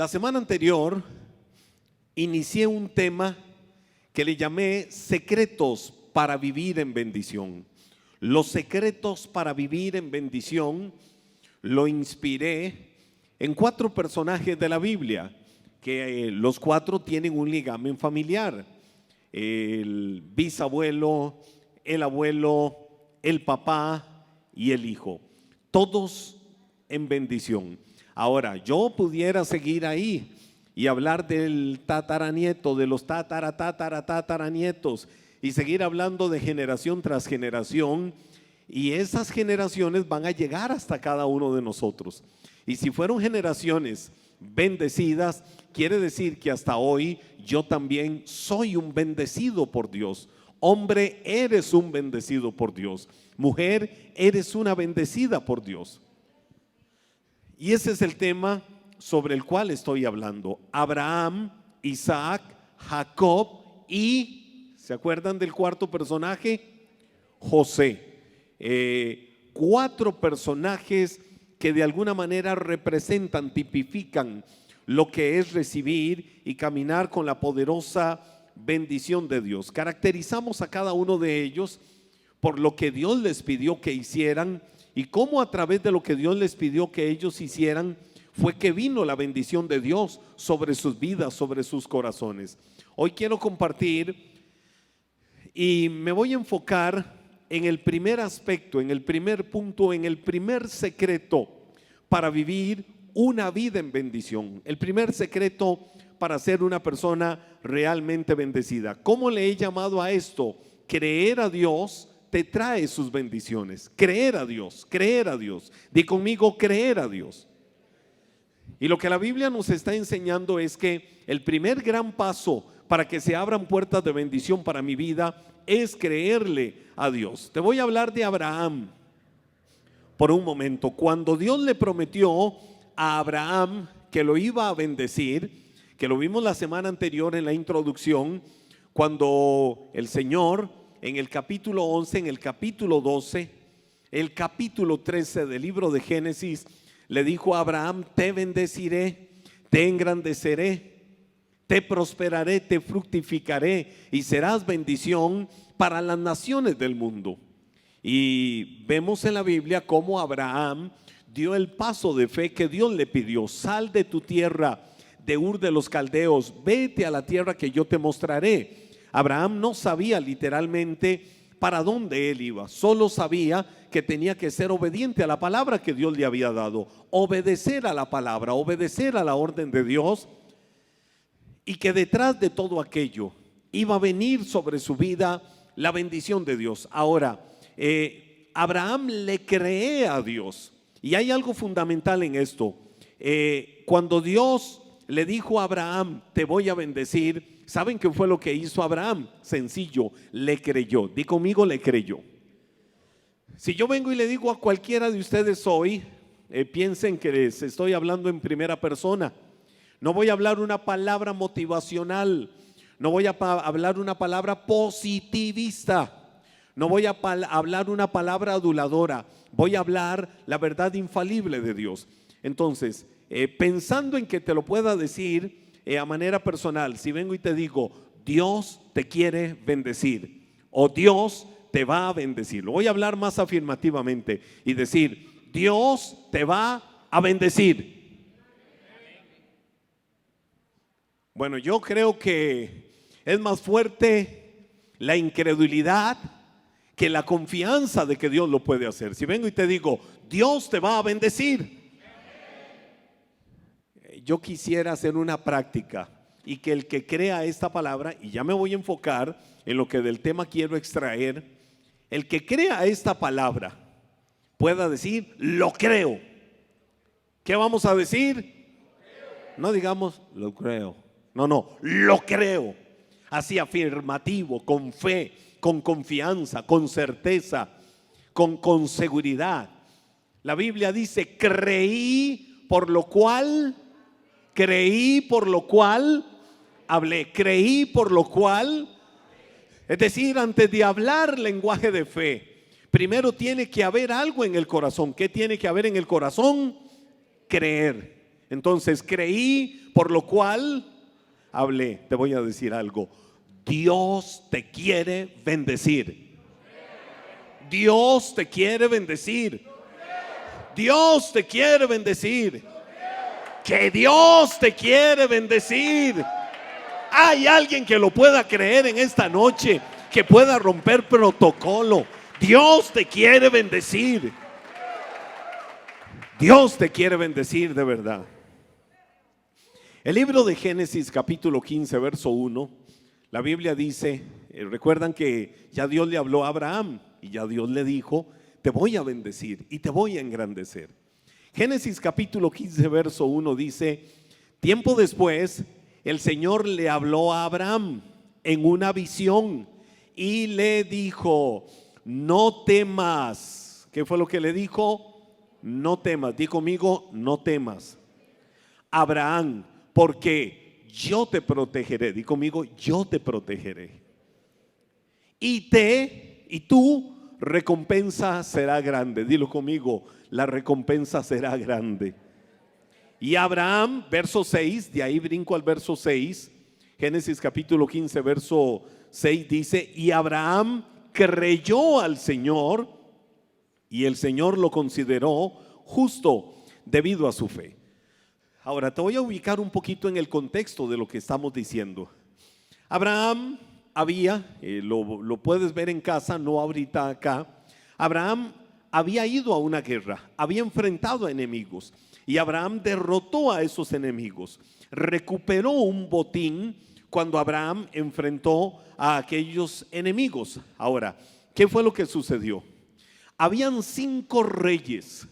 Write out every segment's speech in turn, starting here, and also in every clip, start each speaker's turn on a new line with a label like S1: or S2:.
S1: La semana anterior inicié un tema que le llamé secretos para vivir en bendición. Los secretos para vivir en bendición lo inspiré en 4 personajes de la Biblia, que los 4 tienen un ligamen familiar: el bisabuelo, el abuelo, el papá y el hijo, todos en bendición. Ahora, yo pudiera seguir ahí y hablar del tataranieto, de los tataranietos, y seguir hablando de generación tras generación, y esas generaciones van a llegar hasta cada uno de nosotros. Y si fueron generaciones bendecidas, quiere decir que hasta hoy yo también soy un bendecido por Dios. Hombre, eres un bendecido por Dios. Mujer, eres una bendecida por Dios. Y ese es el tema sobre el cual estoy hablando: Abraham, Isaac, Jacob y, ¿se acuerdan del cuarto personaje? José. 4 personajes que de alguna manera representan, tipifican lo que es recibir y caminar con la poderosa bendición de Dios. Caracterizamos a cada uno de ellos por lo que Dios les pidió que hicieran y cómo a través de lo que Dios les pidió que ellos hicieran fue que vino la bendición de Dios sobre sus vidas, sobre sus corazones. Hoy quiero compartir y me voy a enfocar en el primer aspecto, en el primer punto, en el primer secreto para vivir una vida en bendición. El primer secreto para ser una persona realmente bendecida. ¿Cómo le he llamado a esto? Creer a Dios te trae sus bendiciones. Creer a Dios, creer a Dios. Di conmigo, creer a Dios. Y lo que la Biblia nos está enseñando es que el primer gran paso para que se abran puertas de bendición para mi vida es creerle a Dios. Te voy a hablar de Abraham por un momento. Cuando Dios le prometió a Abraham que lo iba a bendecir, que lo vimos la semana anterior en la introducción, cuando el Señor en el capítulo 11, en el capítulo 12, el capítulo 13 del libro de Génesis, le dijo a Abraham: te bendeciré, te engrandeceré, te prosperaré, te fructificaré y serás bendición para las naciones del mundo. Y vemos en la Biblia cómo Abraham dio el paso de fe que Dios le pidió: sal de tu tierra, de Ur de los Caldeos, vete a la tierra que yo te mostraré. Abraham no sabía literalmente para dónde él iba, solo sabía que tenía que ser obediente a la palabra que Dios le había dado, obedecer a la palabra, obedecer a la orden de Dios, y que detrás de todo aquello iba a venir sobre su vida la bendición de Dios. Ahora, Abraham le cree a Dios, y hay algo fundamental en esto. Cuando Dios le dijo a Abraham: te voy a bendecir, ¿saben qué fue lo que hizo Abraham? Sencillo, le creyó. Di conmigo, le creyó. Si yo vengo y le digo a cualquiera de ustedes hoy, piensen que les estoy hablando en primera persona. No voy a hablar una palabra motivacional, no voy a hablar una palabra positivista, no voy a hablar una palabra aduladora, voy a hablar la verdad infalible de Dios. Entonces, pensando en que te lo pueda decir a manera personal, si vengo y te digo: Dios te quiere bendecir, o Dios te va a bendecir, lo voy a hablar más afirmativamente y decir: Dios te va a bendecir. Bueno, yo creo que es más fuerte la incredulidad que la confianza de que Dios lo puede hacer. Si vengo y te digo: Dios te va a bendecir, yo quisiera hacer una práctica y que el que crea esta palabra, y ya me voy a enfocar en lo que del tema quiero extraer, el que crea esta palabra pueda decir: lo creo. ¿Qué vamos a decir? No digamos lo creo, no, lo creo. Así afirmativo, con fe, con confianza, con certeza, con seguridad. La Biblia dice: creí, por lo cual hablé. Creí, por lo cual, es decir, antes de hablar lenguaje de fe, primero tiene que haber algo en el corazón. ¿Qué tiene que haber en el corazón? Creer. Entonces creí, por lo cual hablé. Te voy a decir algo. Dios te quiere bendecir. Dios te quiere bendecir. Dios te quiere bendecir. Que Dios te quiere bendecir. Hay alguien que lo pueda creer en esta noche, que pueda romper protocolo. Dios te quiere bendecir. Dios te quiere bendecir de verdad. El libro de Génesis capítulo 15 verso 1, la Biblia dice, recuerdan que ya Dios le habló a Abraham y ya Dios le dijo, te voy a bendecir y te voy a engrandecer. Génesis capítulo 15 verso 1 dice, tiempo después el Señor le habló a Abraham en una visión y le dijo, no temas. ¿Qué fue lo que le dijo? No temas. Di conmigo, no temas, Abraham, porque yo te protegeré. Di conmigo, yo te protegeré. Y tu recompensa será grande. Dilo conmigo, la recompensa será grande. Y Abraham, verso 6, de ahí brinco al verso 6, Génesis capítulo 15, verso 6 dice, y Abraham creyó al Señor y el Señor lo consideró justo debido a su fe. Ahora te voy a ubicar un poquito en el contexto de lo que estamos diciendo. Abraham lo puedes ver en casa, no ahorita acá. Abraham había ido a una guerra, había enfrentado a enemigos y Abraham derrotó a esos enemigos. Recuperó un botín cuando Abraham enfrentó a aquellos enemigos. Ahora, ¿qué fue lo que sucedió? Habían 5 reyes,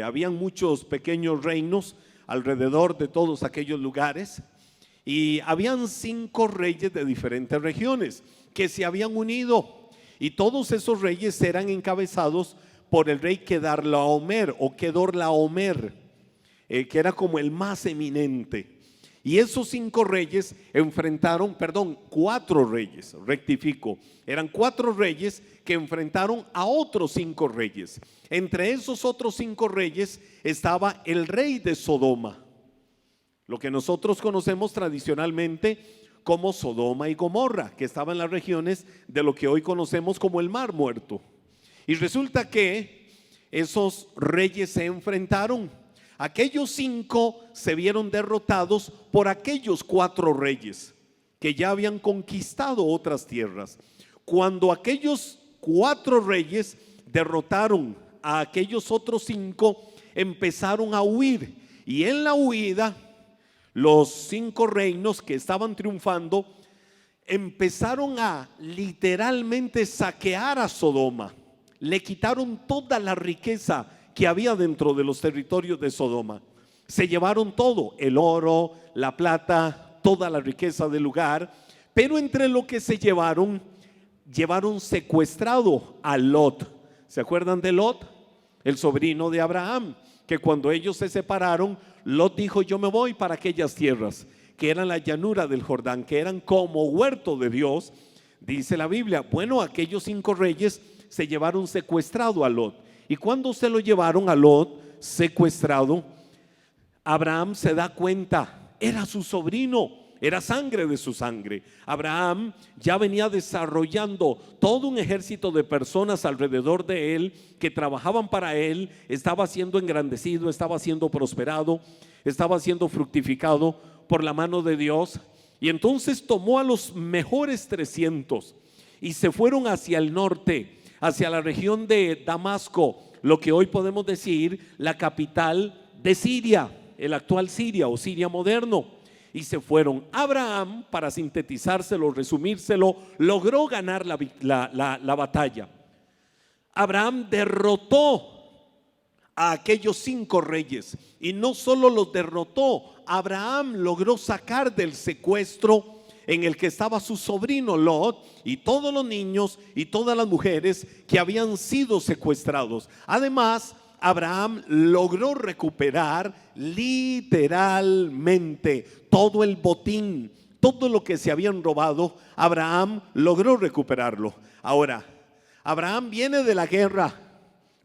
S1: habían muchos pequeños reinos alrededor de todos aquellos lugares y habían 5 reyes de diferentes regiones que se habían unido y todos esos reyes eran encabezados por el rey Kedorlaomer o Kedorlaomer, que era como el más eminente. Y esos 5 reyes enfrentaron, 4 reyes, rectifico, eran 4 reyes que enfrentaron a otros 5 reyes. Entre esos otros 5 reyes estaba el rey de Sodoma, lo que nosotros conocemos tradicionalmente como Sodoma y Gomorra, que estaba en las regiones de lo que hoy conocemos como el Mar Muerto. Y resulta que esos reyes se enfrentaron. Aquellos 5 se vieron derrotados por aquellos 4 reyes que ya habían conquistado otras tierras. Cuando aquellos 4 reyes derrotaron a aquellos otros 5, empezaron a huir. Y en la huida, los 5 reinos que estaban triunfando empezaron a literalmente saquear a Sodoma. Le quitaron toda la riqueza que había dentro de los territorios de Sodoma. Se llevaron todo, el oro, la plata, toda la riqueza del lugar. Pero entre lo que se llevaron secuestrado a Lot. ¿Se acuerdan de Lot? El sobrino de Abraham, que cuando ellos se separaron, Lot dijo, yo me voy para aquellas tierras que eran la llanura del Jordán, que eran como huerto de Dios. Dice la Biblia, bueno, aquellos 5 reyes se llevaron secuestrado a Lot. Y cuando se lo llevaron a Lot secuestrado, Abraham se da cuenta, era su sobrino, era sangre de su sangre. Abraham ya venía desarrollando todo un ejército de personas alrededor de él que trabajaban para él. Estaba siendo engrandecido, estaba siendo prosperado, estaba siendo fructificado por la mano de Dios. Y entonces tomó a los mejores 300 y se fueron hacia el norte, hacia la región de Damasco, lo que hoy podemos decir la capital de Siria, el actual Siria o Siria moderno. Y se fueron. Abraham, para sintetizárselo, resumírselo, logró ganar la batalla. Abraham derrotó a aquellos 5 reyes y no solo los derrotó, Abraham logró sacar del secuestro en el que estaba su sobrino Lot y todos los niños y todas las mujeres que habían sido secuestrados. Además, Abraham logró recuperar literalmente todo el botín, todo lo que se habían robado. Abraham logró recuperarlo. Ahora, Abraham viene de la guerra.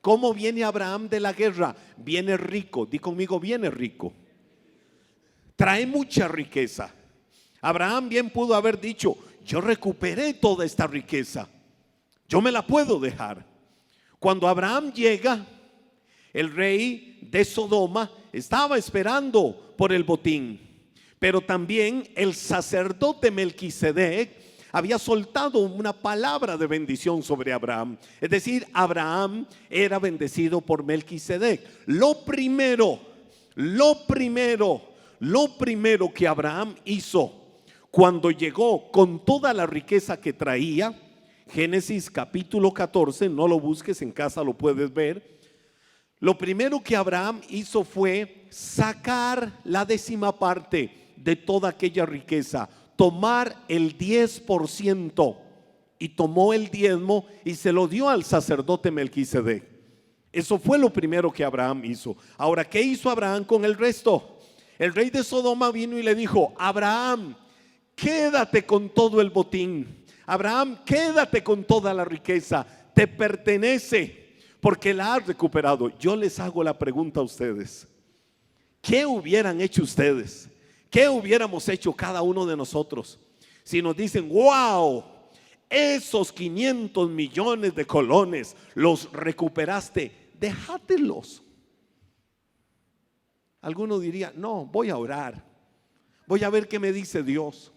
S1: ¿Cómo viene Abraham de la guerra? Viene rico. Di conmigo, viene rico. trae mucha riqueza. Abraham bien pudo haber dicho: yo recuperé toda esta riqueza, yo me la puedo dejar. Cuando Abraham llega, el rey de Sodoma estaba esperando por el botín, pero también el sacerdote Melquisedec había soltado una palabra de bendición sobre Abraham. Es decir, Abraham era bendecido por Melquisedec. Lo primero que Abraham hizo cuando llegó con toda la riqueza que traía, Génesis capítulo 14, no lo busques, en casa lo puedes ver. Lo primero que Abraham hizo fue sacar la 10ª de toda aquella riqueza, tomar el 10%, y tomó el diezmo y se lo dio al sacerdote Melquisedec. Eso fue lo primero que Abraham hizo. Ahora, ¿qué hizo Abraham con el resto? El rey de Sodoma vino y le dijo: Abraham, quédate con todo el botín. Abraham, quédate con toda la riqueza, te pertenece, porque la has recuperado. Yo les hago la pregunta a ustedes: ¿qué hubieran hecho ustedes? ¿Qué hubiéramos hecho cada uno de nosotros si nos dicen: wow, esos 500 millones de colones los recuperaste, déjatelos? Alguno diría: no, voy a orar, voy a ver qué me dice Dios,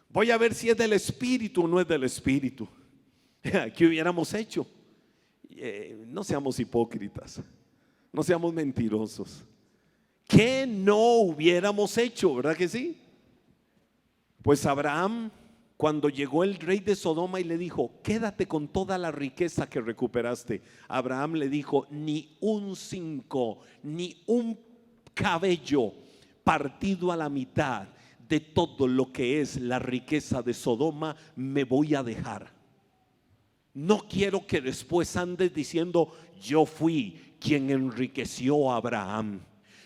S1: voy a ver si es del Espíritu o no es del Espíritu. ¿Qué hubiéramos hecho? No seamos hipócritas, no seamos mentirosos. ¿Qué no hubiéramos hecho? ¿Verdad que sí? Pues Abraham, cuando llegó el rey de Sodoma y le dijo: quédate con toda la riqueza que recuperaste, Abraham le dijo: ni un 5, ni un cabello partido a la mitad de todo lo que es la riqueza de Sodoma me voy a dejar. No quiero que después andes diciendo: yo fui quien enriqueció a Abraham,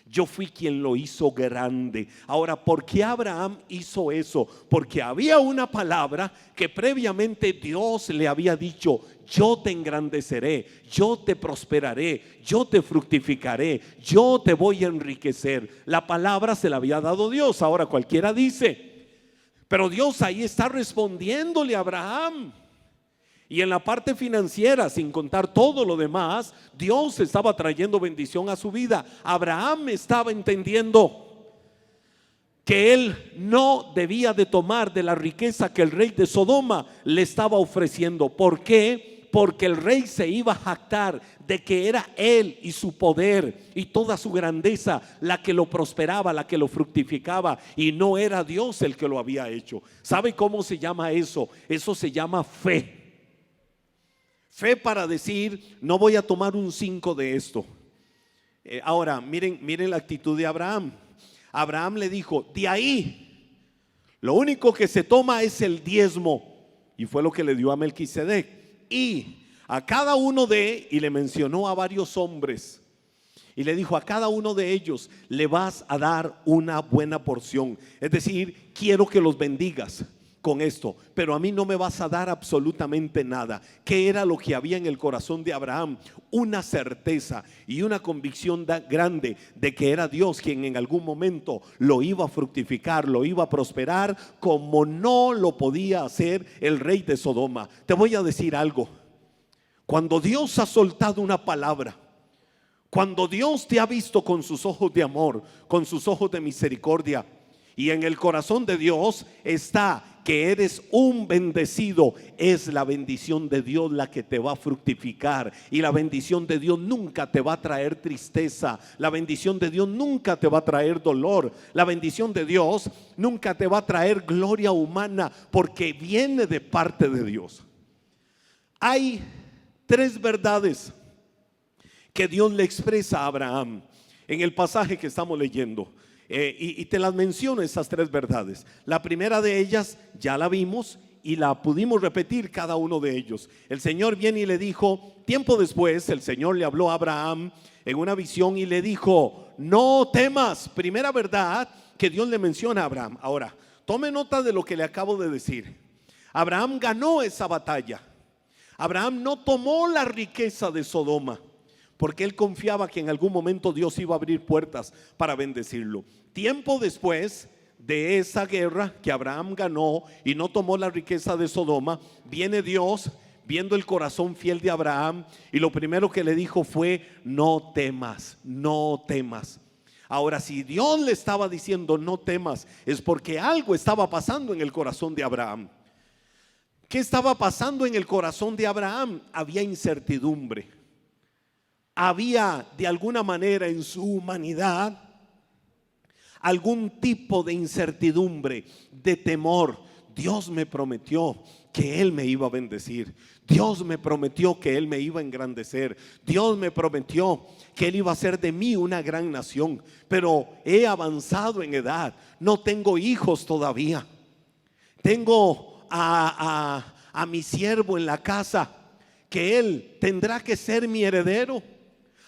S1: yo fui quien lo hizo grande. Ahora, ¿por qué Abraham hizo eso? Porque había una palabra que previamente Dios le había dicho: yo te engrandeceré, yo te prosperaré, yo te fructificaré, yo te voy a enriquecer. La palabra se la había dado Dios. Ahora cualquiera dice: pero Dios ahí está respondiéndole a Abraham. Y en la parte financiera, sin contar todo lo demás, Dios estaba trayendo bendición a su vida. Abraham estaba entendiendo que él no debía de tomar de la riqueza que el rey de Sodoma le estaba ofreciendo. ¿Por qué? Porque el rey se iba a jactar de que era él y su poder y toda su grandeza la que lo prosperaba, la que lo fructificaba, y no era Dios el que lo había hecho. ¿Sabe cómo se llama eso? Eso se llama fe. Fe para decir: no voy a tomar un 5 de esto. Ahora miren la actitud de Abraham. Abraham le dijo: de ahí lo único que se toma es el diezmo, y fue lo que le dio a Melquisedec. Y a cada uno y le mencionó a varios hombres, y le dijo: a cada uno de ellos le vas a dar una buena porción. Es decir, quiero que los bendigas con esto, pero a mí no me vas a dar absolutamente nada. ¿Qué era lo que había en el corazón de Abraham? Una certeza y una convicción grande de que era Dios quien en algún momento lo iba a fructificar, lo iba a prosperar, como no lo podía hacer el rey de Sodoma. Te voy a decir algo: cuando Dios ha soltado una palabra, cuando Dios te ha visto con sus ojos de amor, con sus ojos de misericordia, y en el corazón de Dios está que eres un bendecido, es la bendición de Dios la que te va a fructificar. Y la bendición de Dios nunca te va a traer tristeza, la bendición de Dios nunca te va a traer dolor, la bendición de Dios nunca te va a traer gloria humana, porque viene de parte de Dios. Hay 3 verdades que Dios le expresa a Abraham en el pasaje que estamos leyendo. Y te las menciono, esas 3 verdades. La primera de ellas ya la vimos y la pudimos repetir cada uno de ellos. El Señor viene y le dijo, tiempo después el Señor le habló a Abraham en una visión y le dijo: no temas. Primera verdad que Dios le menciona a Abraham. Ahora, tome nota de lo que le acabo de decir. Abraham ganó esa batalla. Abraham no tomó la riqueza de Sodoma, porque él confiaba que en algún momento Dios iba a abrir puertas para bendecirlo. Tiempo después de esa guerra que Abraham ganó y no tomó la riqueza de Sodoma, viene Dios viendo el corazón fiel de Abraham, y lo primero que le dijo fue: no temas, no temas. Ahora, si Dios le estaba diciendo no temas, es porque algo estaba pasando en el corazón de Abraham. ¿Qué estaba pasando en el corazón de Abraham? Había incertidumbre. Había de alguna manera en su humanidad algún tipo de incertidumbre, de temor. Dios me prometió que Él me iba a bendecir. Dios me prometió que Él me iba a engrandecer. Dios me prometió que Él iba a hacer de mí una gran nación. Pero he avanzado en edad, no tengo hijos todavía. Tengo a mi siervo en la casa, que él tendrá que ser mi heredero.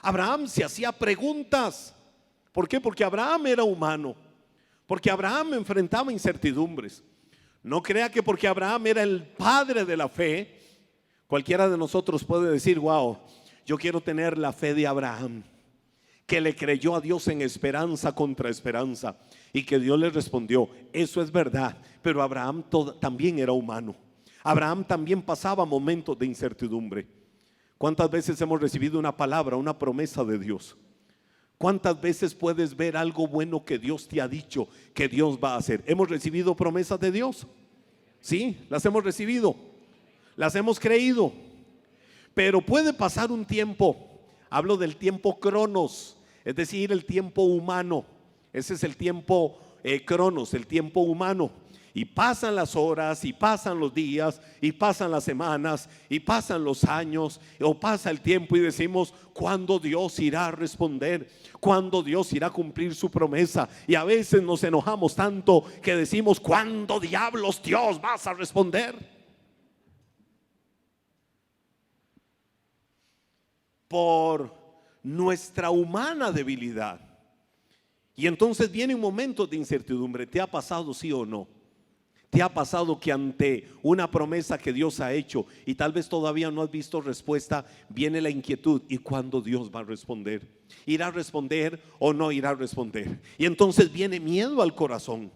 S1: Abraham se hacía preguntas. ¿Por qué? Porque Abraham era humano, porque Abraham enfrentaba incertidumbres. No crea que porque Abraham era el padre de la fe, cualquiera de nosotros puede decir: wow, yo quiero tener la fe de Abraham, que le creyó a Dios en esperanza contra esperanza, y que Dios le respondió. Eso es verdad, pero Abraham también era humano. Abraham también pasaba momentos de incertidumbre. ¿Cuántas veces hemos recibido una palabra, una promesa de Dios? ¿Cuántas veces puedes ver algo bueno que Dios te ha dicho que Dios va a hacer? ¿Hemos recibido promesas de Dios? Sí, las hemos recibido, las hemos creído. Pero puede pasar un tiempo, hablo del tiempo cronos, es decir, el tiempo humano. Ese es el tiempo cronos, el tiempo humano. Y pasan las horas, y pasan los días, y pasan las semanas, y pasan los años, o pasa el tiempo, y decimos: ¿cuándo Dios irá a responder? ¿Cuándo Dios irá a cumplir su promesa? Y a veces nos enojamos tanto que decimos: ¿cuándo diablos Dios vas a responder? Por nuestra humana debilidad. Y entonces vienen momentos de incertidumbre. ¿Te ha pasado, sí o no? ¿Te ha pasado que ante una promesa que Dios ha hecho y tal vez todavía no has visto respuesta, viene la inquietud? ¿Y cuándo Dios va a responder? ¿Irá a responder o no irá a responder? Y entonces viene miedo al corazón,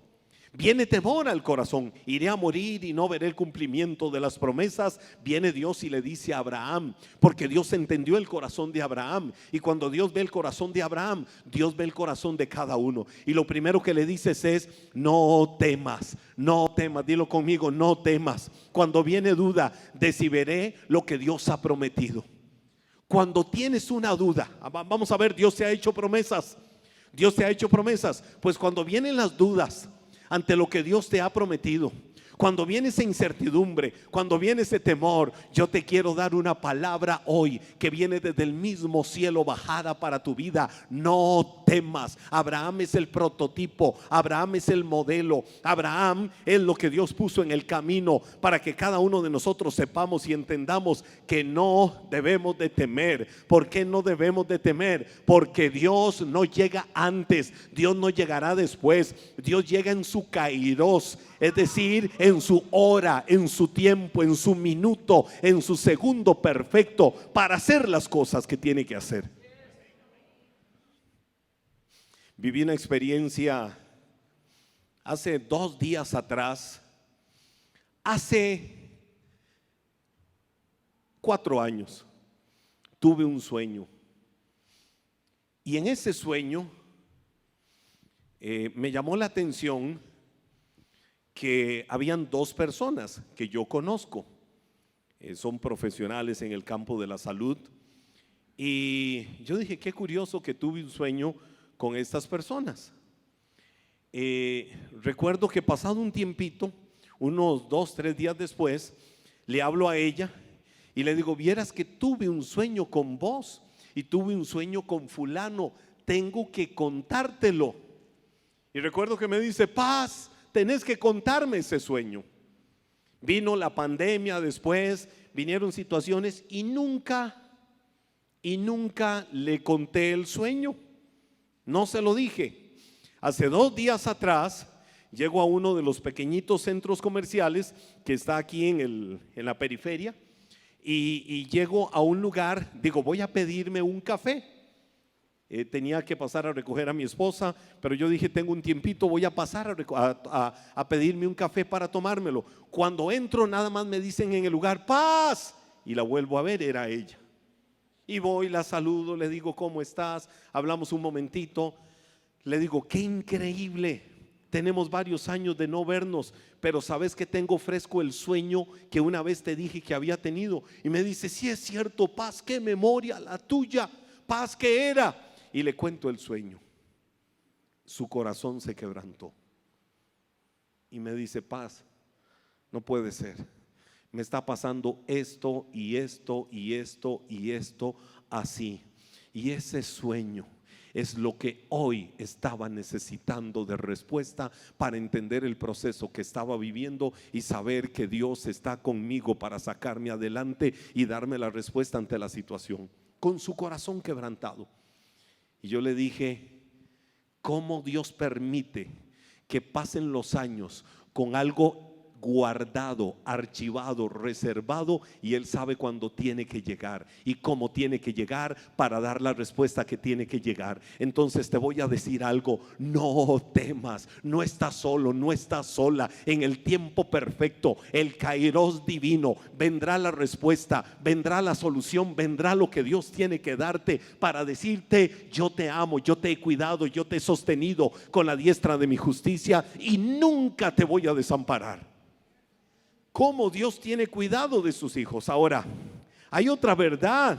S1: viene temor al corazón. ¿Iré a morir y no veré el cumplimiento de las promesas? Viene Dios y le dice a Abraham, porque Dios entendió el corazón de Abraham. Y cuando Dios ve el corazón de Abraham, Dios ve el corazón de cada uno. Y lo primero que le dices es: no temas, no temas. Dilo conmigo: no temas. Cuando viene duda de si veré lo que Dios ha prometido. Cuando tienes una duda, vamos a ver, Dios te ha hecho promesas. Dios te ha hecho promesas. Pues cuando vienen las dudas ante lo que Dios te ha prometido, cuando viene esa incertidumbre, cuando viene ese temor, yo te quiero dar una palabra hoy que viene desde el mismo cielo bajada para tu vida. No temas. Abraham es el prototipo, Abraham es el modelo, Abraham es lo que Dios puso en el camino para que cada uno de nosotros sepamos y entendamos que no debemos de temer. ¿Por qué no debemos de temer? Porque Dios no llega antes, Dios no llegará después, Dios llega en su kairos, es decir, en su hora, en su tiempo, en su minuto, en su segundo perfecto, para hacer las cosas que tiene que hacer. Viví una experiencia hace 2 días atrás, hace 4 años, tuve un sueño. Y en ese sueño me llamó la atención que habían 2 personas que yo conozco, son profesionales en el campo de la salud, y yo dije: qué curioso que tuve un sueño con estas personas. Recuerdo que pasado un tiempito, unos 2-3 días después, le hablo a ella y le digo: vieras que tuve un sueño con vos y tuve un sueño con fulano, tengo que contártelo. Y recuerdo que me dice: Paz, tenés que contarme ese sueño. Vino la pandemia después, vinieron situaciones y nunca le conté el sueño. No se lo dije. Hace 2 días atrás llego a uno de los pequeñitos centros comerciales que está aquí en la periferia, y llego a un lugar, digo, voy a pedirme un café. Tenía que pasar a recoger a mi esposa, pero yo dije, tengo un tiempito, voy a pasar a pedirme un café para tomármelo. Cuando entro, nada más me dicen en el lugar, paz, y la vuelvo a ver, era ella. Y voy, la saludo, le digo, ¿cómo estás? Hablamos un momentito. Le digo, qué increíble, tenemos varios años de no vernos, pero sabes que tengo fresco el sueño que una vez te dije que había tenido. Y me dice, sí es cierto, Paz, qué memoria la tuya, Paz, ¿qué era? Y le cuento el sueño. Su corazón se quebrantó y me dice, Paz, no puede ser, me está pasando esto y esto y esto y esto así. Y ese sueño es lo que hoy estaba necesitando de respuesta para entender el proceso que estaba viviendo y saber que Dios está conmigo para sacarme adelante y darme la respuesta ante la situación. Con su corazón quebrantado. Y yo le dije, ¿cómo Dios permite que pasen los años con algo guardado, archivado, reservado, y Él sabe cuándo tiene que llegar y cómo tiene que llegar para dar la respuesta que tiene que llegar? Entonces te voy a decir algo, no temas, no estás solo, no estás sola. En el tiempo perfecto, el kairos divino, vendrá la respuesta, vendrá la solución, vendrá lo que Dios tiene que darte para decirte, yo te amo, yo te he cuidado, yo te he sostenido con la diestra de mi justicia y nunca te voy a desamparar. Cómo Dios tiene cuidado de sus hijos. Ahora, hay otra verdad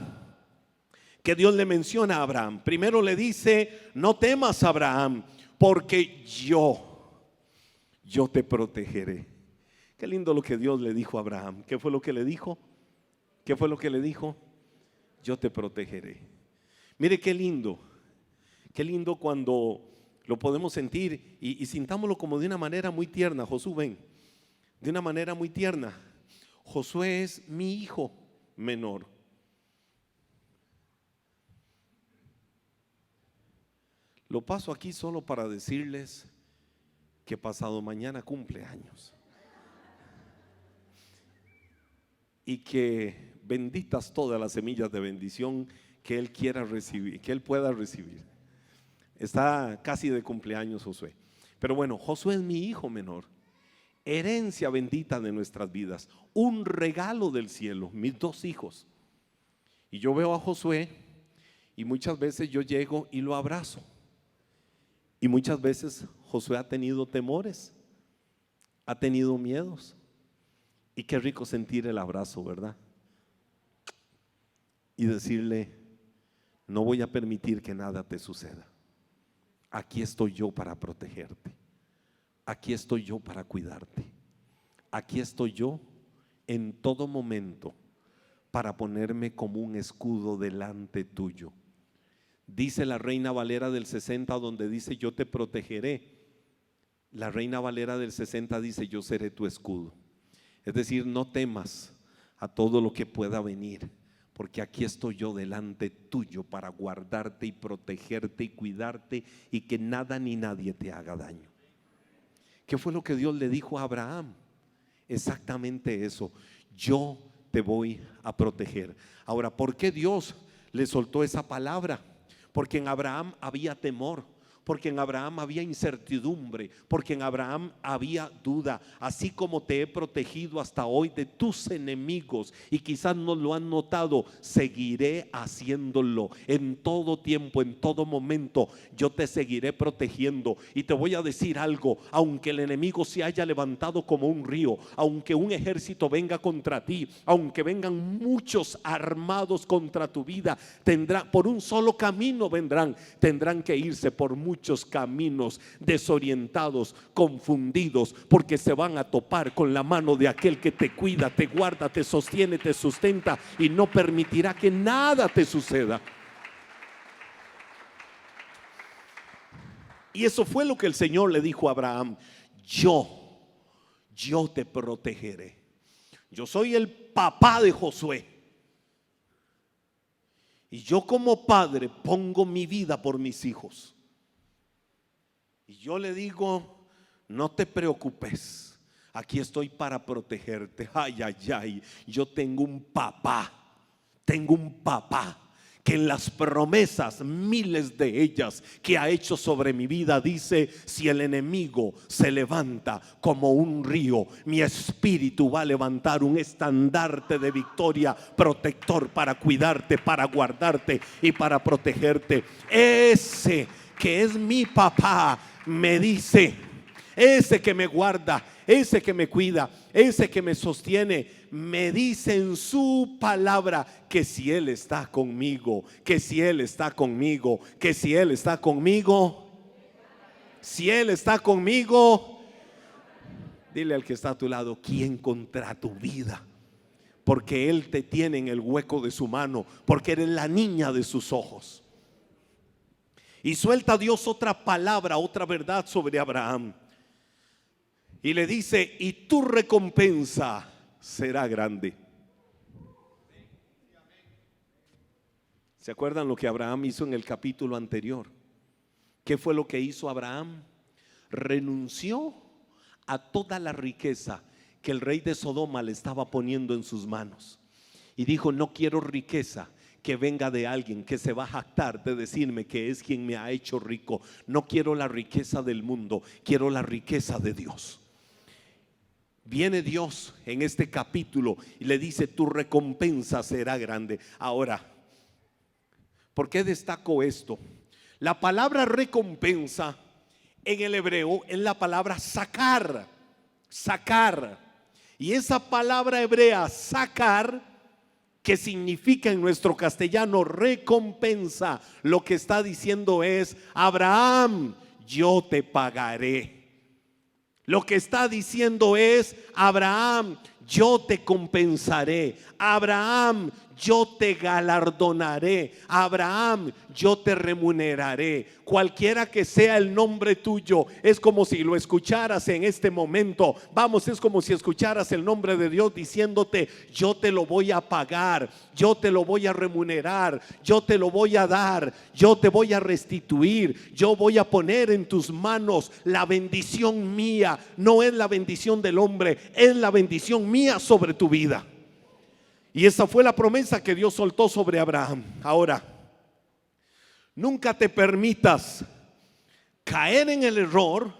S1: que Dios le menciona a Abraham. Primero le dice, no temas, Abraham, porque yo te protegeré. Qué lindo lo que Dios le dijo a Abraham. ¿Qué fue lo que le dijo? ¿Qué fue lo que le dijo? Yo te protegeré. Mire qué lindo cuando lo podemos sentir y sintámoslo como de una manera muy tierna. Josué, ven. De una manera muy tierna. Josué es mi hijo menor. Lo paso aquí solo para decirles que pasado mañana cumple años y que benditas todas las semillas de bendición que él quiera recibir, que él pueda recibir. Está casi de cumpleaños Josué. Pero bueno, Josué es mi hijo menor. Herencia bendita de nuestras vidas, un regalo del cielo, mis dos hijos. Y yo veo a Josué y muchas veces yo llego y lo abrazo. Y muchas veces Josué ha tenido temores, ha tenido miedos. Y qué rico sentir el abrazo, ¿verdad? Y decirle, no voy a permitir que nada te suceda. Aquí estoy yo para protegerte. Aquí estoy yo para cuidarte. Aquí estoy yo en todo momento para ponerme como un escudo delante tuyo. Dice la Reina Valera del 60, donde dice yo te protegeré. La Reina Valera del 60 dice yo seré tu escudo. Es decir, no temas a todo lo que pueda venir, porque aquí estoy yo delante tuyo para guardarte y protegerte y cuidarte y que nada ni nadie te haga daño. ¿Qué fue lo que Dios le dijo a Abraham? Exactamente eso. Yo te voy a proteger. Ahora, ¿por qué Dios le soltó esa palabra? Porque en Abraham había temor, porque en Abraham había incertidumbre, porque en Abraham había duda. Así como te he protegido hasta hoy de tus enemigos y quizás no lo han notado, seguiré haciéndolo en todo tiempo, en todo momento. Yo te seguiré protegiendo y te voy a decir algo, aunque el enemigo se haya levantado como un río, aunque un ejército venga contra ti, aunque vengan muchos armados contra tu vida, por un solo camino vendrán, tendrán que irse por muchos caminos, desorientados, confundidos, porque se van a topar con la mano de aquel que te cuida, te guarda, te sostiene, te sustenta y no permitirá que nada te suceda. Y eso fue lo que el Señor le dijo a Abraham: yo te protegeré. Yo soy el papá de Josué y yo como padre pongo mi vida por mis hijos. Y yo le digo, no te preocupes, Aquí estoy para protegerte. Ay, ay, ay. Yo tengo un papá. Tengo un papá que en las promesas, miles de ellas que ha hecho sobre mi vida, dice: si el enemigo se levanta como un río, mi espíritu va a levantar un estandarte de victoria protector para cuidarte, para guardarte y para protegerte. Ese que es mi papá me dice, ese que me guarda, ese que me cuida, ese que me sostiene, me dice en su palabra que si Él está conmigo, que si Él está conmigo, que si Él está conmigo, si Él está conmigo. Dile al que está a tu lado: ¿quién contra tu vida? Porque Él te tiene en el hueco de su mano, porque eres la niña de sus ojos. Y suelta Dios otra palabra, otra verdad sobre Abraham. Y le dice: y tu recompensa será grande. ¿Se acuerdan lo que Abraham hizo en el capítulo anterior? ¿Qué fue lo que hizo Abraham? Renunció a toda la riqueza que el rey de Sodoma le estaba poniendo en sus manos. Y dijo: no quiero riqueza que venga de alguien que se va a jactar de decirme que es quien me ha hecho rico. No quiero la riqueza del mundo, quiero la riqueza de Dios. Viene Dios en este capítulo y le dice: tu recompensa será grande. Ahora, ¿por qué destaco esto? La palabra recompensa en el hebreo es la palabra sacar, sacar. Y esa palabra hebrea sacar, que significa en nuestro castellano recompensa, lo que está diciendo es: Abraham, yo te pagaré. Lo que está diciendo es: Abraham, yo te compensaré. Abraham, yo te galardonaré. Abraham, yo te remuneraré. Cualquiera que sea el nombre tuyo, es como si lo escucharas en este momento. Vamos, es como si escucharas el nombre de Dios diciéndote: yo te lo voy a pagar, yo te lo voy a remunerar, yo te lo voy a dar, yo te voy a restituir, yo voy a poner en tus manos la bendición mía. No es la bendición del hombre, es la bendición mía sobre tu vida. Y esa fue la promesa que Dios soltó sobre Abraham. Ahora, nunca te permitas caer en el error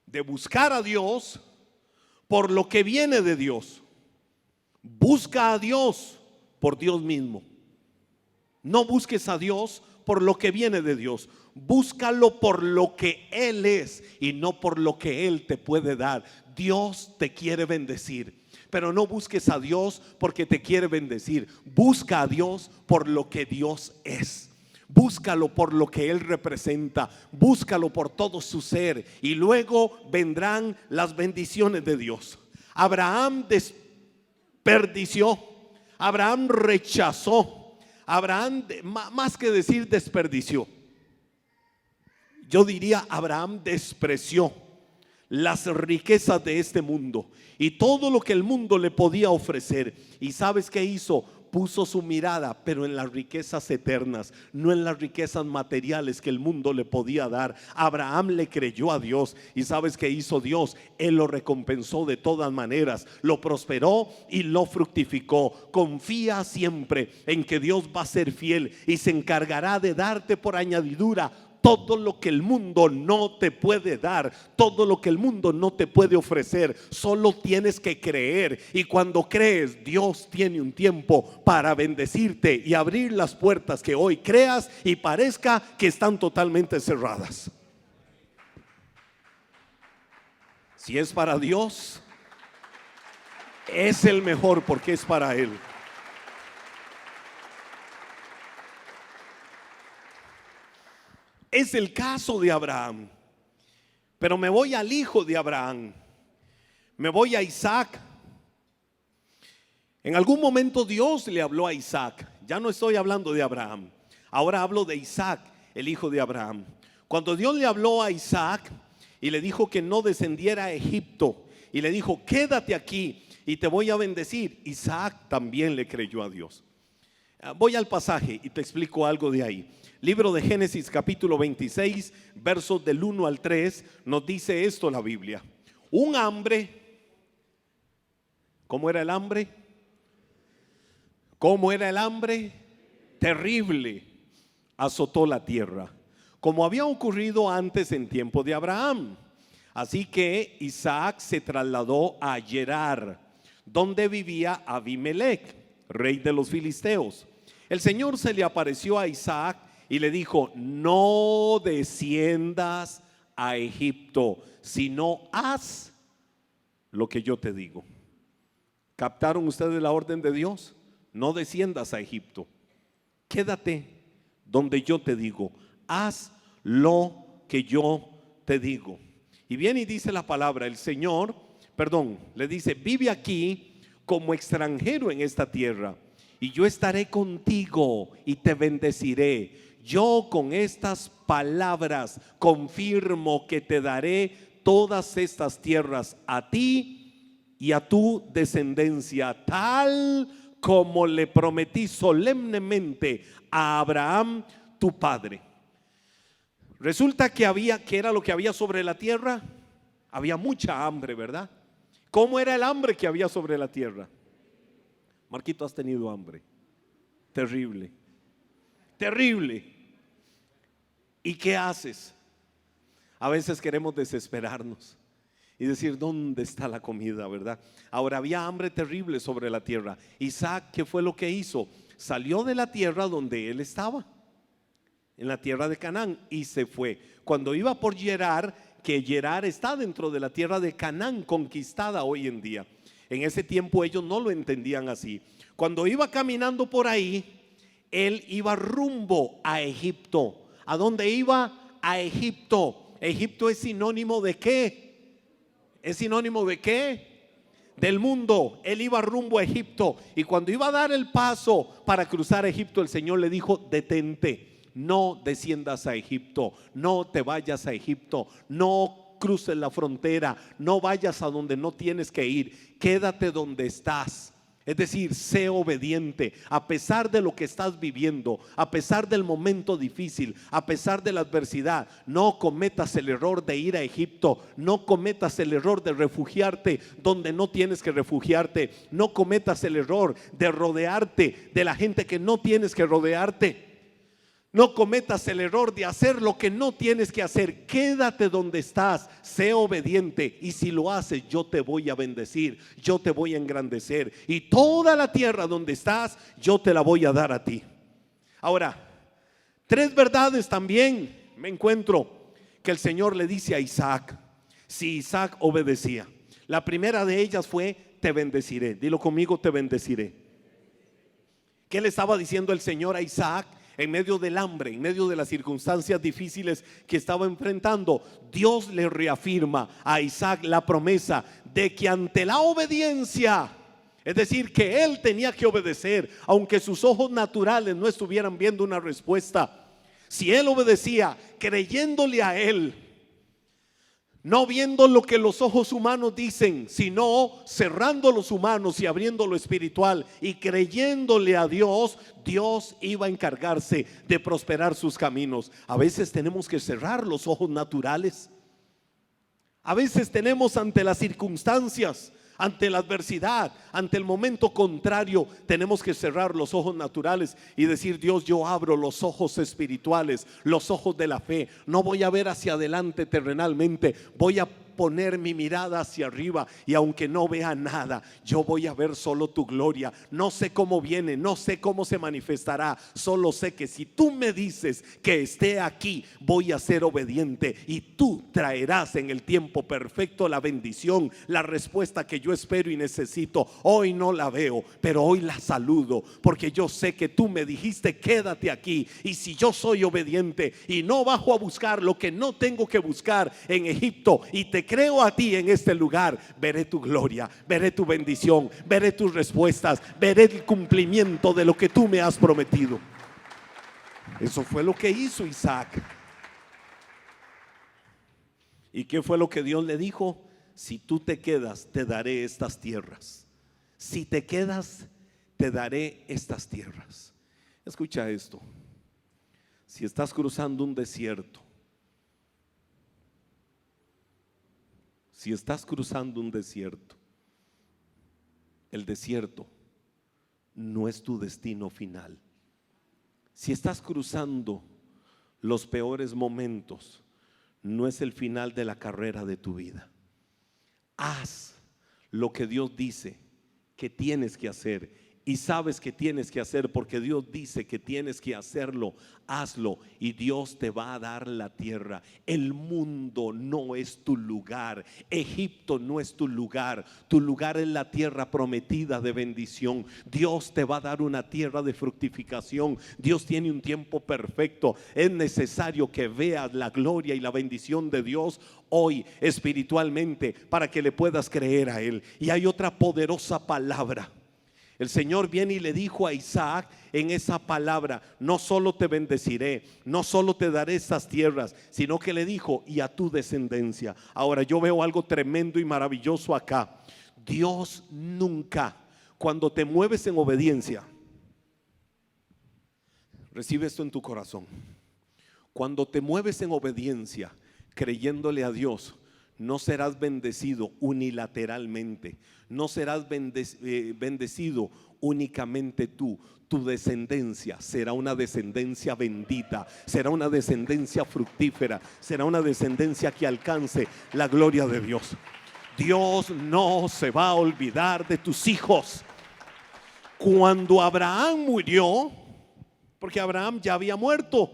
S1: de buscar a Dios por lo que viene de Dios. Busca a Dios por Dios mismo. No busques a Dios por lo que viene de Dios. Búscalo por lo que Él es y no por lo que Él te puede dar. Dios te quiere bendecir, pero no busques a Dios porque te quiere bendecir. Busca a Dios por lo que Dios es. Búscalo por lo que Él representa. Búscalo por todo su ser, y luego vendrán las bendiciones de Dios. Abraham desperdició, Abraham rechazó, Abraham, más que decir desperdició, yo diría Abraham despreció las riquezas de este mundo y todo lo que el mundo le podía ofrecer. ¿Y sabes qué hizo? Puso su mirada, pero en las riquezas eternas, no en las riquezas materiales que el mundo le podía dar. Abraham le creyó a Dios, y ¿sabes qué hizo Dios? Él lo recompensó de todas maneras, lo prosperó y lo fructificó. Confía siempre en que Dios va a ser fiel y se encargará de darte por añadidura todo lo que el mundo no te puede dar, todo lo que el mundo no te puede ofrecer. Solo tienes que creer, y cuando crees, Dios tiene un tiempo para bendecirte y abrir las puertas que hoy creas y parezca que están totalmente cerradas. Si es para Dios, es el mejor, porque es para Él. Es el caso de Abraham. Pero me voy al hijo de Abraham, me voy a Isaac. En algún momento Dios le habló a Isaac. Ya no estoy hablando de Abraham, ahora hablo de Isaac, el hijo de Abraham. Cuando Dios le habló a Isaac y le dijo que no descendiera a Egipto, y le dijo: quédate aquí y te voy a bendecir, Isaac también le creyó a Dios. Voy al pasaje y te explico algo de ahí. Libro de Génesis capítulo 26, versos del 1 al 3, nos dice esto la Biblia. Un hambre, ¿cómo era el hambre? ¿Cómo era el hambre? Terrible, azotó la tierra, como había ocurrido antes en tiempo de Abraham. Así que Isaac se trasladó a Gerar, donde vivía Abimelech, rey de los filisteos. El Señor se le apareció a Isaac y le dijo: no desciendas a Egipto, sino haz lo que yo te digo. ¿Captaron ustedes la orden de Dios? No desciendas a Egipto, quédate donde yo te digo, haz lo que yo te digo. Y viene y dice la palabra, el Señor, le dice: vive aquí como extranjero en esta tierra, y yo estaré contigo y te bendeciré. Yo con estas palabras confirmo que te daré todas estas tierras a ti y a tu descendencia, tal como le prometí solemnemente a Abraham tu padre. Resulta que ¿qué era lo que había sobre la tierra? Había mucha hambre, ¿verdad? ¿Cómo era el hambre que había sobre la tierra? Marquito, ¿has tenido hambre? Terrible, terrible. ¿Y qué haces? A veces queremos desesperarnos y decir: ¿dónde está la comida, verdad? Ahora, había hambre terrible sobre la tierra. Isaac, ¿qué fue lo que hizo? Salió de la tierra donde él estaba, en la tierra de Canaán, y se fue. Cuando iba por Gerar, que Gerar está dentro de la tierra de Canaán, conquistada hoy en día. En ese tiempo ellos no lo entendían así. Cuando iba caminando por ahí, él iba rumbo a Egipto. ¿A dónde iba? A Egipto. Egipto es sinónimo de ¿qué? ¿Es sinónimo de qué? Del mundo. Él iba rumbo a Egipto, y cuando iba a dar el paso para cruzar Egipto, el Señor le dijo: detente. No desciendas a Egipto, no te vayas a Egipto, no cruces la frontera, no vayas a donde no tienes que ir, quédate donde estás. Es decir, sé obediente a pesar de lo que estás viviendo, a pesar del momento difícil, a pesar de la adversidad. No cometas el error de ir a Egipto, no cometas el error de refugiarte donde no tienes que refugiarte, no cometas el error de rodearte de la gente que no tienes que rodearte. No cometas el error de hacer lo que no tienes que hacer. Quédate donde estás, sé obediente, y si lo haces, yo te voy a bendecir, yo te voy a engrandecer, y toda la tierra donde estás, yo te la voy a dar a ti. Ahora, tres verdades también me encuentro que el Señor le dice a Isaac, si Isaac obedecía. La primera de ellas fue: te bendeciré. Dilo conmigo: te bendeciré. ¿Qué le estaba diciendo el Señor a Isaac? En medio del hambre, en medio de las circunstancias difíciles que estaba enfrentando, Dios le reafirma a Isaac la promesa de que ante la obediencia, es decir, que él tenía que obedecer, aunque sus ojos naturales no estuvieran viendo una respuesta. Si él obedecía, creyéndole a él, no viendo lo que los ojos humanos dicen, sino cerrando los humanos y abriendo lo espiritual y creyéndole a Dios, Dios iba a encargarse de prosperar sus caminos. A veces tenemos que cerrar los ojos naturales. A veces tenemos, ante las circunstancias, ante la adversidad, ante el momento contrario, tenemos que cerrar los ojos naturales y decir: Dios, yo abro los ojos espirituales, los ojos de la fe. No voy a ver hacia adelante terrenalmente, voy a poner mi mirada hacia arriba, y aunque no vea nada, yo voy a ver solo tu gloria. No sé cómo viene, no sé cómo se manifestará, solo sé que si tú me dices que esté aquí, voy a ser obediente, y tú traerás en el tiempo perfecto la bendición, la respuesta que yo espero y necesito. Hoy no la veo, pero hoy la saludo, porque yo sé que tú me dijiste: quédate aquí. Y si yo soy obediente y no bajo a buscar lo que no tengo que buscar en Egipto, y te creo a ti en este lugar, veré tu gloria, veré tu bendición, veré tus respuestas, veré el cumplimiento de lo que tú me has prometido. Eso fue lo que hizo Isaac. ¿Y qué fue lo que Dios le dijo? Si tú te quedas, te daré estas tierras. Si te quedas, te daré estas tierras. Escucha esto: si estás cruzando un desierto, Si estás cruzando un desierto, el desierto no es tu destino final. Si estás cruzando los peores momentos, no es el final de la carrera de tu vida. Haz lo que Dios dice que tienes que hacer, y sabes que tienes que hacer porque Dios dice que tienes que hacerlo. Hazlo y Dios te va a dar la tierra. El mundo no es tu lugar, Egipto no es tu lugar es la tierra prometida de bendición. Dios te va a dar una tierra de fructificación. Dios tiene un tiempo perfecto. Es necesario que veas la gloria y la bendición de Dios hoy espiritualmente para que le puedas creer a Él. Y hay otra poderosa palabra. El Señor viene y le dijo a Isaac en esa palabra: no solo te bendeciré, no solo te daré estas tierras, sino que le dijo: y a tu descendencia. Ahora yo veo algo tremendo y maravilloso acá. Dios nunca, cuando te mueves en obediencia, recibe esto en tu corazón. Cuando te mueves en obediencia, creyéndole a Dios, no serás bendecido unilateralmente, no serás bendecido únicamente tú. Tu descendencia será una descendencia bendita, será una descendencia fructífera, será una descendencia que alcance la gloria de Dios. Dios no se va a olvidar de tus hijos. Cuando Abraham murió, porque Abraham ya había muerto.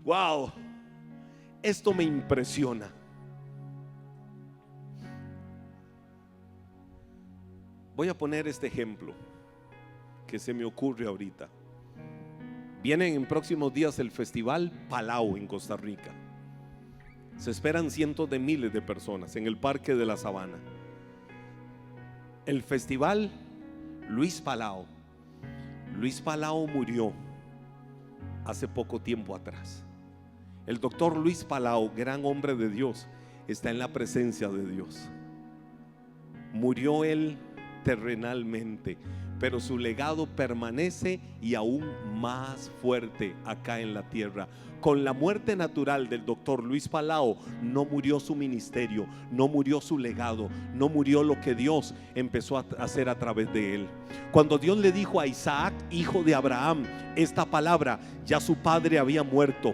S1: Wow. Esto me impresiona. Voy a poner este ejemplo que se me ocurre ahorita. Viene en próximos días el Festival Palau en Costa Rica. Se esperan cientos de miles de personas en el Parque de la Sabana. El Festival Luis Palau. Luis Palau murió hace poco tiempo atrás. El doctor Luis Palau, gran hombre de Dios, está en la presencia de Dios. Murió él terrenalmente, pero su legado permanece y aún más fuerte acá en la tierra. Con la muerte natural del doctor Luis Palau no murió su ministerio, no murió su legado, no murió lo que Dios empezó a hacer a través de él. Cuando Dios le dijo a Isaac, hijo de Abraham, esta palabra, ya su padre había muerto.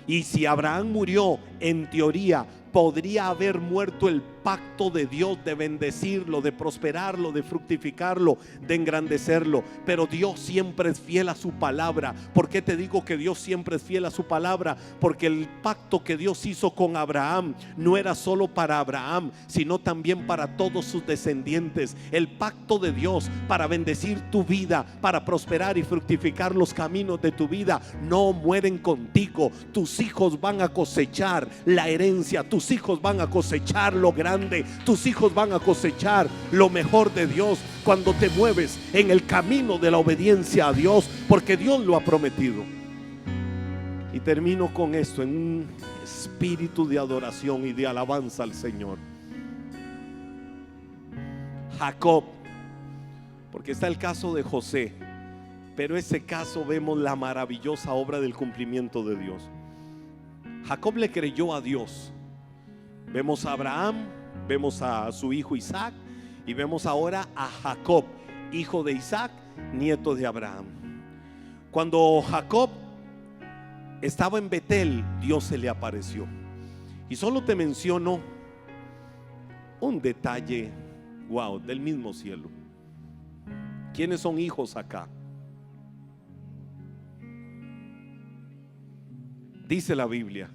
S1: Y si Abraham murió, en teoría podría haber muerto el pacto de Dios de bendecirlo, de prosperarlo, de fructificarlo, de engrandecerlo. Pero Dios siempre es fiel a su palabra. ¿Por qué te digo que Dios siempre es fiel a su palabra? Porque el pacto que Dios hizo con Abraham no era solo para Abraham, sino también para todos sus descendientes. El pacto de Dios para bendecir tu vida, para prosperar y fructificar los caminos de tu vida, no mueren contigo. Tus hijos van a cosechar la herencia, tus hijos van a cosechar lo grande, tus hijos van a cosechar lo mejor de Dios cuando te mueves en el camino de la obediencia a Dios, porque Dios lo ha prometido. Y termino con esto en un espíritu de adoración y de alabanza al Señor. Jacob, porque está el caso de José, pero ese caso vemos la maravillosa obra del cumplimiento de Dios. Jacob le creyó a Dios. Vemos a Abraham, vemos a su hijo Isaac, y vemos ahora a Jacob, hijo de Isaac, nieto de Abraham. Cuando Jacob estaba en Betel, Dios se le apareció. Y solo te menciono un detalle, wow, del mismo cielo. ¿Quiénes son hijos acá? Dice la Biblia,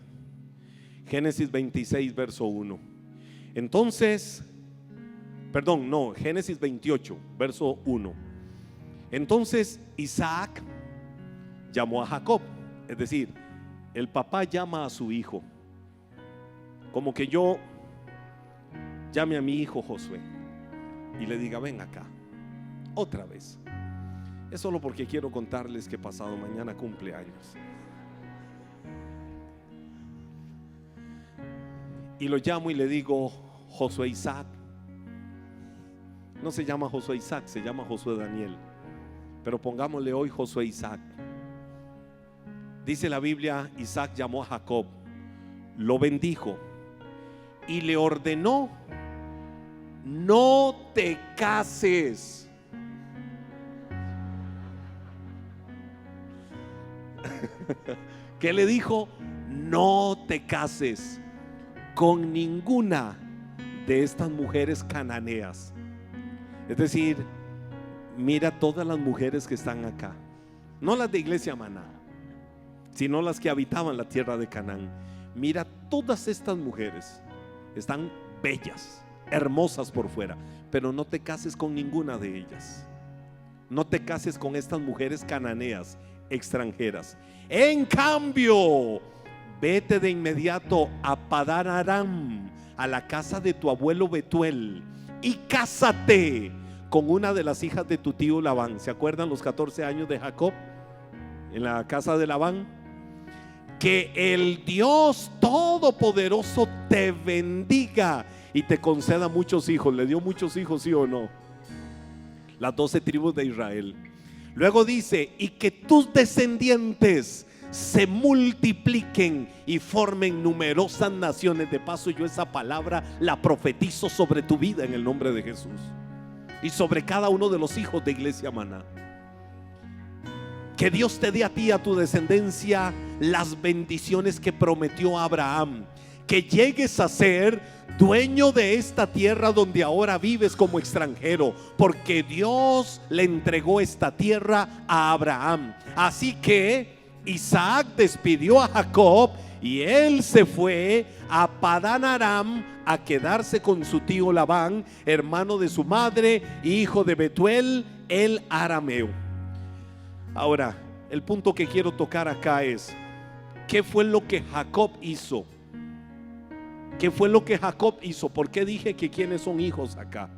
S1: Génesis 26, verso 1. Génesis 28, verso 1. Entonces Isaac llamó a Jacob, es decir, el papá llama a su hijo, como que yo llame a mi hijo Josué y le diga: ven acá, otra vez. Es solo porque quiero contarles que pasado mañana cumple años. Y lo llamo y le digo: Josué Isaac. No se llama Josué Isaac, se llama Josué Daniel, pero pongámosle hoy Josué Isaac. Dice la Biblia, Isaac llamó a Jacob, lo bendijo y le ordenó: no te cases. ¿Qué le dijo? No te cases con ninguna de estas mujeres cananeas. Es decir, mira todas las mujeres que están acá, no las de Iglesia Maná, sino las que habitaban la tierra de Canaán. Mira, todas estas mujeres están bellas, hermosas por fuera, pero no te cases con ninguna de ellas. No te cases con estas mujeres cananeas, extranjeras. En cambio, vete de inmediato a Padán Aram, a la casa de tu abuelo Betuel, y cásate con una de las hijas de tu tío Labán. ¿Se acuerdan los 14 años de Jacob en la casa de Labán? Que el Dios Todopoderoso te bendiga y te conceda muchos hijos. ¿Le dio muchos hijos, sí o no? Las 12 tribus de Israel. Luego dice: y que tus descendientes se multipliquen y formen numerosas naciones. De paso, yo esa palabra la profetizo sobre tu vida en el nombre de Jesús y sobre cada uno de los hijos de Iglesia Maná. Que Dios te dé a ti y a tu descendencia las bendiciones que prometió a Abraham. Que llegues a ser dueño de esta tierra donde ahora vives como extranjero, porque Dios le entregó esta tierra a Abraham. Así que Isaac despidió a Jacob y él se fue a Padán Aram a quedarse con su tío Labán, hermano de su madre, hijo de Betuel el arameo. Ahora, el punto que quiero tocar acá es: ¿qué fue lo que Jacob hizo? ¿Qué fue lo que Jacob hizo? ¿Por qué dije que quiénes son hijos acá?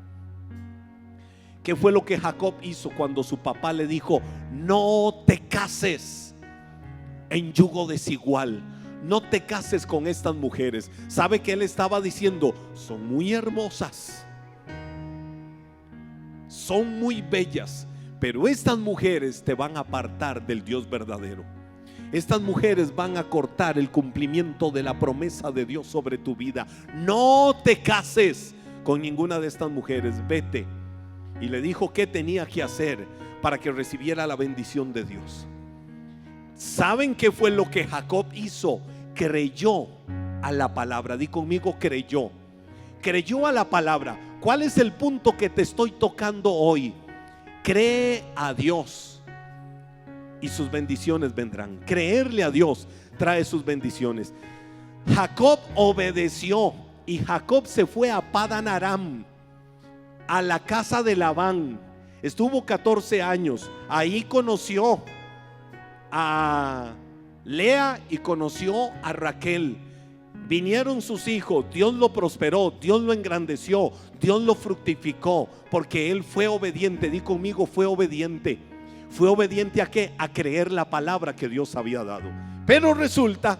S1: ¿Qué fue lo que Jacob hizo cuando su papá le dijo: no te cases en yugo desigual, no te cases con estas mujeres? ¿Sabe que él estaba diciendo? Son muy hermosas, son muy bellas, pero estas mujeres te van a apartar del Dios verdadero. Estas mujeres van a cortar el cumplimiento de la promesa de Dios sobre tu vida. No te cases con ninguna de estas mujeres, vete. Y le dijo qué tenía que hacer para que recibiera la bendición de Dios. ¿Saben qué fue lo que Jacob hizo? Creyó a la palabra. Di conmigo: creyó. Creyó a la palabra. ¿Cuál es el punto que te estoy tocando hoy? Cree a Dios y sus bendiciones vendrán. Creerle a Dios trae sus bendiciones. Jacob obedeció y Jacob se fue a Padán Aram, a la casa de Labán. Estuvo 14 años. Ahí conoció a Lea y conoció a Raquel. Vinieron sus hijos, Dios lo prosperó, Dios lo engrandeció, Dios lo fructificó, porque él fue obediente. Di conmigo: fue obediente. ¿Fue obediente a qué? A creer la palabra que Dios había dado. Pero resulta,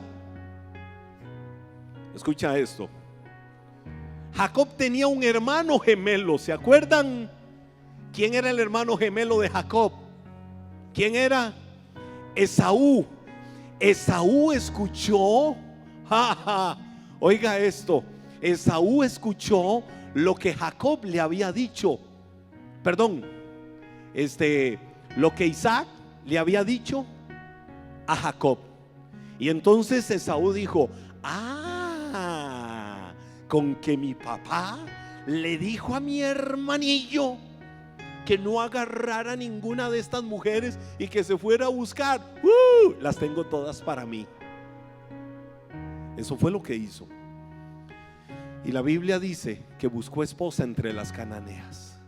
S1: escucha esto, Jacob tenía un hermano gemelo. ¿Se acuerdan quién era el hermano gemelo de Jacob? ¿Quién era? Esaú. Esaú escuchó, oiga esto, Esaú escuchó lo que Jacob le había dicho. Perdón, lo que Isaac le había dicho a Jacob. Y entonces Esaú dijo: con que mi papá le dijo a mi hermanillo que no agarrara ninguna de estas mujeres y que se fuera a buscar, las tengo todas para mí. Eso fue lo que hizo. Y la Biblia dice que buscó esposa entre las cananeas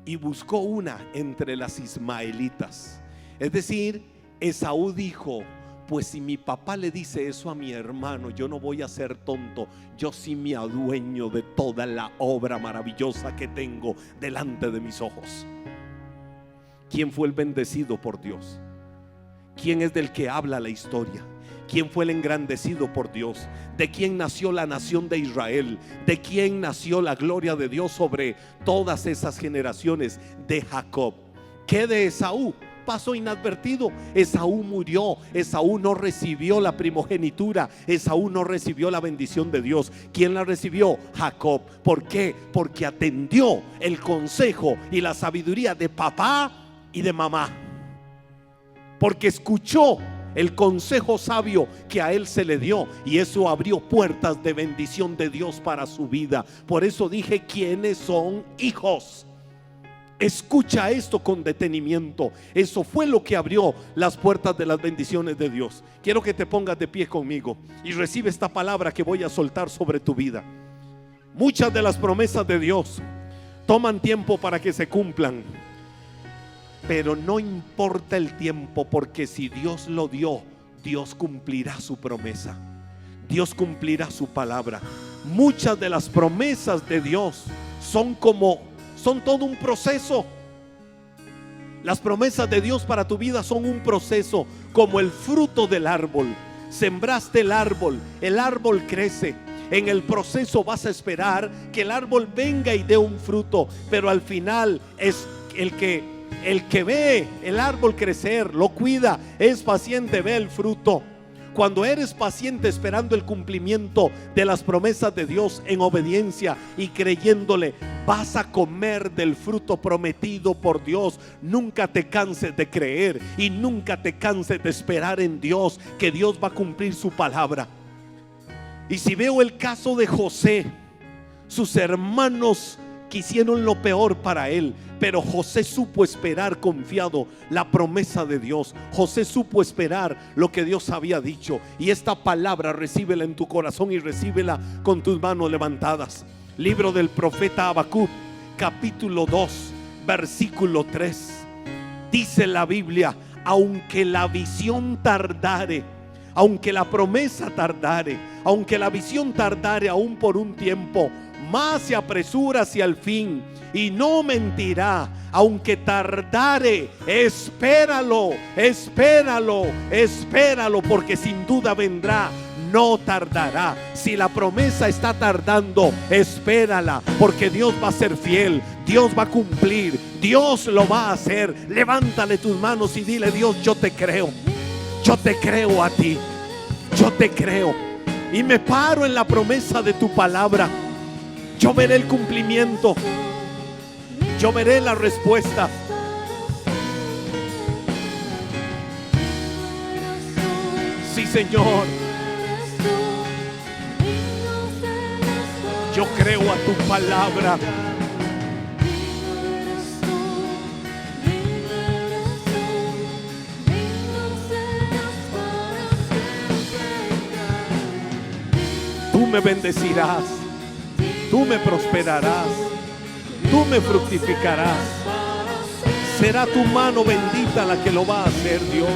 S1: y buscó una entre las ismaelitas. Es decir, Esaú dijo: pues si mi papá le dice eso a mi hermano, yo no voy a ser tonto. Yo sí me adueño de toda la obra maravillosa que tengo delante de mis ojos. ¿Quién fue el bendecido por Dios? ¿Quién es del que habla la historia? ¿Quién fue el engrandecido por Dios? ¿De quién nació la nación de Israel? ¿De quién nació la gloria de Dios sobre todas esas generaciones? De Jacob. ¿Qué de Esaú? pasó inadvertido. Esaú murió, Esaú no recibió la primogenitura, Esaú no recibió la bendición de Dios. ¿Quién la recibió? Jacob. ¿Por qué? Porque atendió el consejo y la sabiduría de papá y de mamá, porque escuchó el consejo sabio que a él se le dio, y eso abrió puertas de bendición de Dios para su vida. Por eso dije, ¿quiénes son hijos? Escucha esto con detenimiento. Eso fue lo que abrió las puertas de las bendiciones de Dios. Quiero que te pongas de pie conmigo y recibe esta palabra que voy a soltar sobre tu vida. Muchas de las promesas de Dios toman tiempo para que se cumplan, pero no importa el tiempo, porque si Dios lo dio, Dios cumplirá su promesa, Dios cumplirá su palabra. Muchas de las promesas de Dios son todo un proceso. Las promesas de Dios para tu vida son un proceso, como el fruto del árbol. Sembraste el árbol crece. En el proceso vas a esperar que el árbol venga y dé un fruto, pero al final es el que ve el árbol crecer, lo cuida, es paciente, ve el fruto. Cuando eres paciente esperando el cumplimiento de las promesas de Dios en obediencia y creyéndole, vas a comer del fruto prometido por Dios. Nunca te canses de creer y nunca te canses de esperar en Dios, que Dios va a cumplir su palabra. Y si veo el caso de José, sus hermanos quisieron lo peor para él, pero José supo esperar confiado la promesa de Dios. José supo esperar lo que Dios había dicho, y esta palabra recíbela en tu corazón y recíbela con tus manos levantadas. Libro del profeta Habacuc, capítulo 2, versículo 3. Dice la Biblia: aunque la visión tardare, aunque la promesa tardare, aunque la visión tardare aún por un tiempo, más se apresura hacia el fin y no mentirá. Aunque tardare, espéralo, espéralo, espéralo, porque sin duda vendrá, no tardará. Si la promesa está tardando, espérala, porque Dios va a ser fiel, Dios va a cumplir, Dios lo va a hacer. Levántale tus manos y dile: Dios, yo te creo a ti, yo te creo, y me paro en la promesa de tu palabra. Yo veré el cumplimiento, yo veré la respuesta. Sí, Señor, yo creo a tu palabra. Tú me bendecirás, tú me prosperarás, tú me fructificarás. Será tu mano bendita la que lo va a hacer, Dios.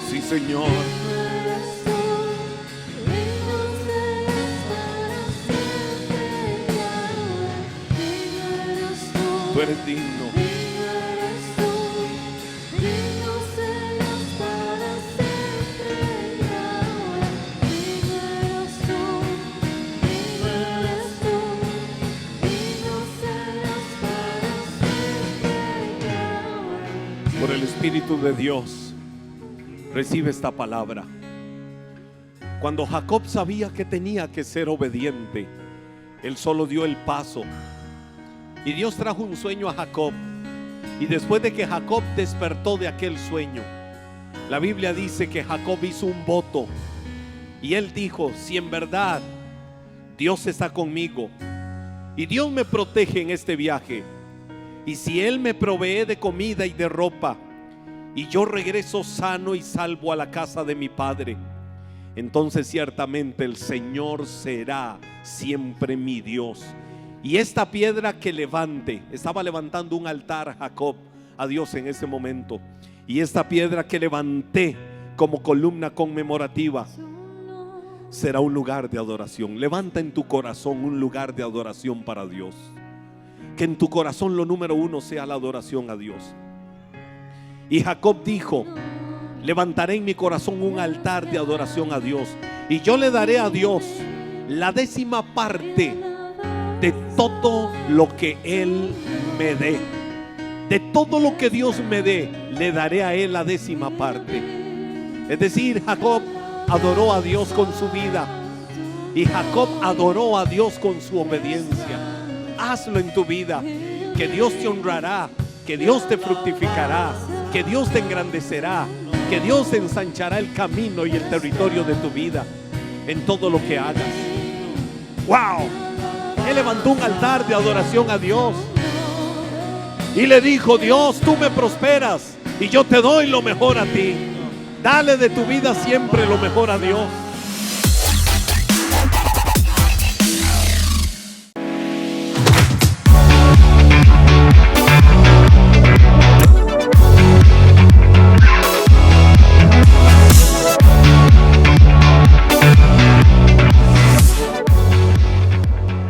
S1: Sí, Señor. Tú eres digno. Por el Espíritu de Dios, recibe esta palabra. Cuando Jacob sabía que tenía que ser obediente, él solo dio el paso. Y Dios trajo un sueño a Jacob. Y después de que Jacob despertó de aquel sueño, la Biblia dice que Jacob hizo un voto. Y él dijo: si en verdad Dios está conmigo y Dios me protege en este viaje, y si Él me provee de comida y de ropa, y yo regreso sano y salvo a la casa de mi padre, entonces ciertamente el Señor será siempre mi Dios. Y esta piedra que levante, estaba levantando un altar Jacob a Dios en ese momento, y esta piedra que levanté como columna conmemorativa será un lugar de adoración. Levanta en tu corazón un lugar de adoración para Dios. que en tu corazón lo número uno sea la adoración a Dios. Y Jacob dijo: levantaré en mi corazón un altar de adoración a Dios, y yo le daré a Dios la 10ª parte de todo lo que Él me dé. De todo lo que Dios me dé, le daré a Él la 10ª parte. Es decir, Jacob adoró a Dios con su vida, y Jacob adoró a Dios con su obediencia. Hazlo en tu vida, que Dios te honrará, que Dios te fructificará, que Dios te engrandecerá, que Dios ensanchará el camino y el territorio de tu vida en todo lo que hagas. ¡Wow! Él levantó un altar de adoración a Dios y le dijo: Dios, tú me prosperas y yo te doy lo mejor a ti. Dale de tu vida siempre lo mejor a Dios.